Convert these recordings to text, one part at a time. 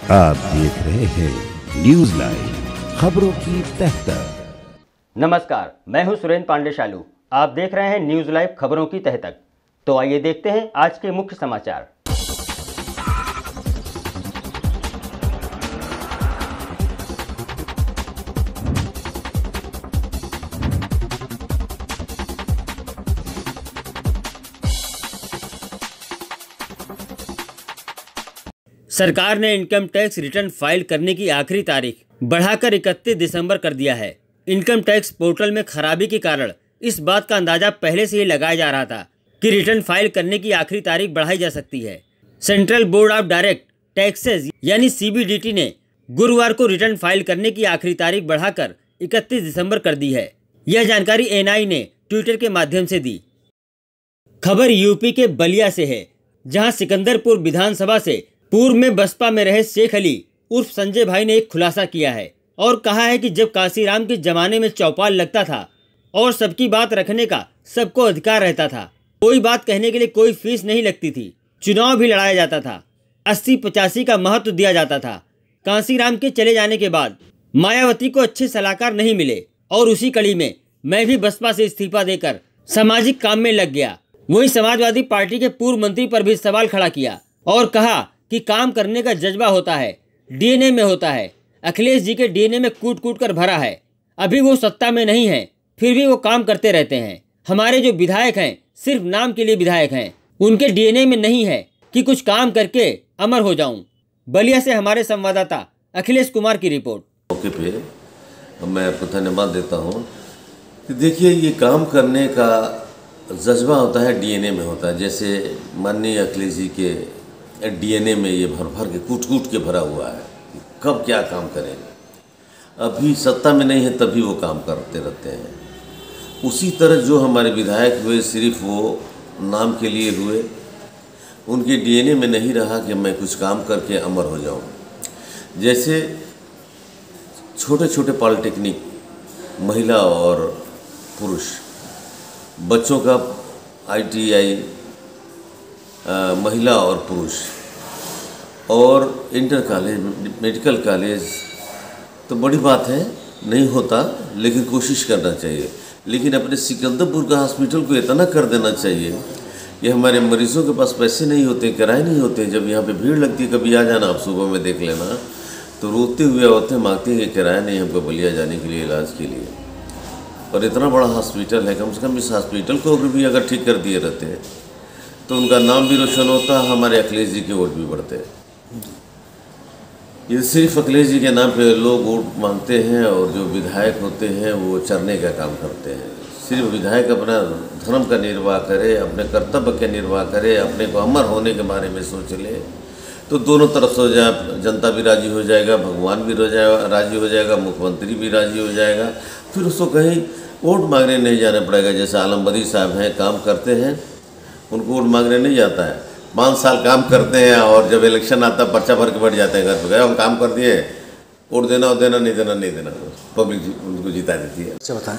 आप देख रहे हैं न्यूज लाइव, खबरों की तह तक। नमस्कार, मैं हूं सुरेंद्र पांडे शालू। आप देख रहे हैं न्यूज लाइव, खबरों की तह तक। तो आइए देखते हैं आज के मुख्य समाचार। सरकार ने इनकम टैक्स रिटर्न फाइल करने की आखिरी तारीख बढ़ाकर 31 दिसंबर कर दिया है। इनकम टैक्स पोर्टल में खराबी के कारण इस बात का अंदाजा पहले से ही लगाया जा रहा था कि रिटर्न फाइल करने की आखिरी तारीख बढ़ाई जा सकती है। Central board of direct taxes यानी CBDT ने गुरुवार को रिटर्न फाइल करने की आखिरी तारीख बढ़ाकर 31 दिसंबर कर दी है। यह जानकारी NI ने ट्विटर के माध्यम से दी। खबर यूपी के बलिया से है, जहां सिकंदरपुर विधानसभा से पूर्व में बसपा में रहे शेख अली उर्फ संजय भाई ने एक खुलासा किया है और कहा है कि जब कांसीराम के जमाने में चौपाल लगता था और सबकी बात रखने का सबको अधिकार रहता था, कोई बात कहने के लिए कोई फीस नहीं लगती थी, चुनाव भी लड़ाया जाता था, 80-85 का महत्व दिया जाता था। कांसीराम के चले जाने के बाद मायावती को अच्छे सलाहकार नहीं मिले और उसी कड़ी में मैं भी बसपा से इस्तीफा देकर सामाजिक काम में लग गया। वहीं समाजवादी पार्टी के पूर्व मंत्री पर भी सवाल खड़ा किया और कहा कि काम करने का जज्बा होता है, DNA में होता है। अखिलेश जी के DNA में कूट कूट कर भरा है। अभी वो सत्ता में नहीं है, फिर भी वो काम करते रहते हैं। हमारे जो विधायक हैं सिर्फ नाम के लिए विधायक हैं, उनके DNA में नहीं है कि कुछ काम करके अमर हो जाऊं। बलिया से हमारे संवाददाता अखिलेश कुमार की रिपोर्ट। मौके पे मैं आपको धन्यवाद देता हूँ कि देखिए, ये काम करने का जज्बा होता है, DNA में होता है। जैसे माननीय अखिलेश जी के DNA में ये भर भर के कूट कूट के भरा हुआ है कि कब क्या काम करें। अभी सत्ता में नहीं है तभी वो काम करते रहते हैं। उसी तरह जो हमारे विधायक हुए सिर्फ वो नाम के लिए हुए, उनके DNA में नहीं रहा कि मैं कुछ काम करके अमर हो जाऊं। जैसे छोटे छोटे पॉलिटेक्निक, महिला और पुरुष बच्चों का ITI, महिला और पुरुष, और इंटर कॉलेज, मेडिकल कॉलेज, तो बड़ी बात है, नहीं होता लेकिन कोशिश करना चाहिए। लेकिन अपने सिकंदरपुर का हॉस्पिटल को इतना कर देना चाहिए कि हमारे मरीजों के पास पैसे नहीं होते, किराए नहीं होते। जब यहाँ पे भीड़ लगती है, कभी आ जाना आप सुबह में देख लेना, तो रोते हुए औरतें मांगती हैं कि किराया नहीं हमको बलिया जाने के लिए, इलाज के लिए। और इतना बड़ा हॉस्पिटल है, कम से कम इस हॉस्पिटल को भी अगर ठीक कर दिए रहते हैं तो उनका नाम भी रोशन होता, हमारे अखिलेश जी के वोट भी बढ़ते हैं। ये सिर्फ अखिलेश जी के नाम पे लोग वोट मांगते हैं और जो विधायक होते हैं वो चरने का काम करते हैं। सिर्फ विधायक अपना धर्म का निर्वाह करे, अपने कर्तव्य का निर्वाह करे, अपने को अमर होने के बारे में सोच ले, तो दोनों तरफ से हो जाए, जनता भी राजी हो जाएगा, भगवान भी राजी हो जाएगा, मुख्यमंत्री भी राजी हो जाएगा। फिर उसको कहीं वोट मांगने नहीं जाना पड़ेगा। जैसे आलम बदी साहब हैं, काम करते हैं, उनको वोट मांगने नहीं जाता है। 5 साल काम करते हैं और जब इलेक्शन आता है पर्चा भर के बैठ जाते हैं घर पे, गए हम काम कर दिए, वोट देना और देना, नहीं देना नहीं देना, पब्लिक उनको जिता देती है। अच्छा बताएं।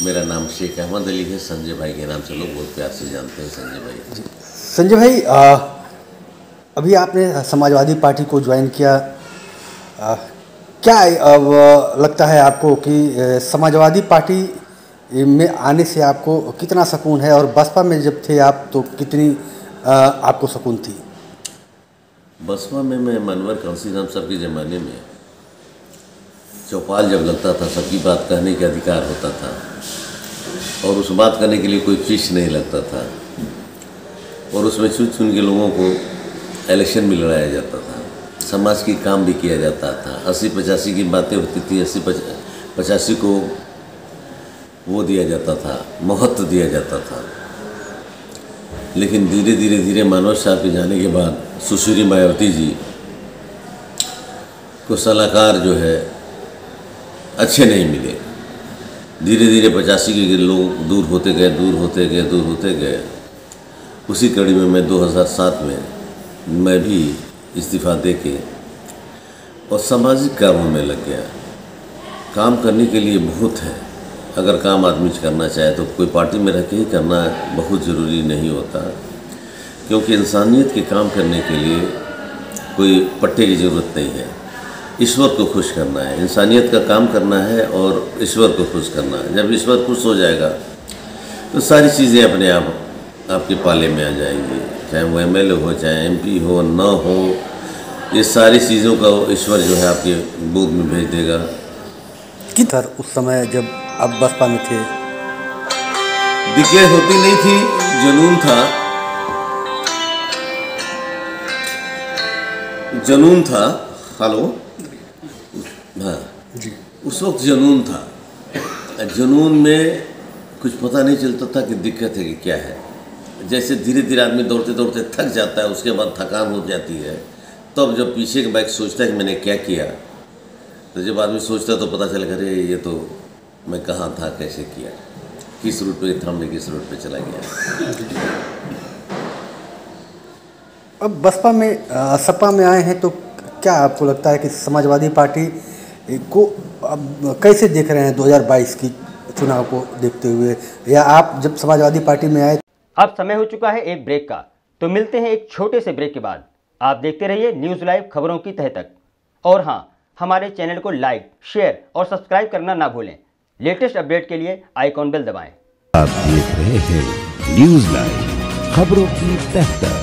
मेरा नाम शेख अहमद अली है, संजय भाई के नाम से लोग बहुत प्यार से जानते हैं, संजय भाई। संजय भाई, अभी आपने समाजवादी पार्टी को ज्वाइन किया, क्या लगता है आपको कि समाजवादी पार्टी में आने से आपको कितना सुकून है, और बसपा में जब थे आप तो कितनी आपको सुकून थी? बसपा में मैं मनवर कांसीराम साहब के ज़माने में चौपाल जब लगता था, सबकी बात कहने का अधिकार होता था और उस बात करने के लिए कोई फीस नहीं लगता था, और उसमें चुन चुन के लोगों को इलेक्शन में लड़ाया जाता था, समाज की काम भी किया जाता था। 80-85 की बातें होती थी, 80-85 को वो दिया जाता था, महत्व दिया जाता था। लेकिन धीरे धीरे मनोज साहब के जाने के बाद सुश्री मायावती जी को सलाहकार जो है अच्छे नहीं मिले। धीरे धीरे 85 के लोग दूर होते गए। उसी कड़ी में मैं 2007 में मैं भी इस्तीफ़ा दे के और सामाजिक कामों में लग गया। काम करने के लिए बहुत है, अगर काम आदमी करना चाहे तो कोई पार्टी में रह के ही करना बहुत ज़रूरी नहीं होता, क्योंकि इंसानियत के काम करने के लिए कोई पट्टे की ज़रूरत नहीं है। ईश्वर को खुश करना है, इंसानियत का काम करना है और ईश्वर को खुश करना है। जब ईश्वर खुश हो जाएगा तो सारी चीज़ें अपने आप आपके पाले में आ जाएंगी, चाहे वो MLA हो, चाहे MP हो, ना हो, ये सारी चीज़ों का ईश्वर जो है आपके गोद में भेज देगा। कि सर उस समय जब आप बसपा में थे, दिक्कत होती नहीं थी, जुनून था, जुनून था। हेलो, हाँ जी, उस वक्त जुनून था। जुनून में कुछ पता नहीं चलता था कि दिक्कत है कि क्या है। जैसे धीरे धीरे आदमी दौड़ते दौड़ते थक जाता है, उसके बाद थकान हो जाती है, तब जब पीछे का बैक सोचता है कि मैंने क्या किया, तो जब आदमी सोचता है तो पता चल अरे ये तो मैं कहाँ था, कैसे किया, किस रूट पे था, मैं किस रूट पे चला गया। अब बसपा में सपा में आए हैं तो क्या आपको लगता है कि समाजवादी पार्टी को अब कैसे देख रहे हैं 2022 की चुनाव को देखते हुए, या आप जब समाजवादी पार्टी में आए? अब समय हो चुका है एक ब्रेक का, तो मिलते हैं एक छोटे से ब्रेक के बाद। आप देखते रहिए न्यूज़ लाइव खबरों की तह तक। और हाँ, हमारे चैनल को लाइक, शेयर और सब्सक्राइब करना ना भूलें। लेटेस्ट अपडेट के लिए आइकॉन बेल दबाएं। आप देख रहे हैं न्यूज़ लाइव खबरों की तह तक।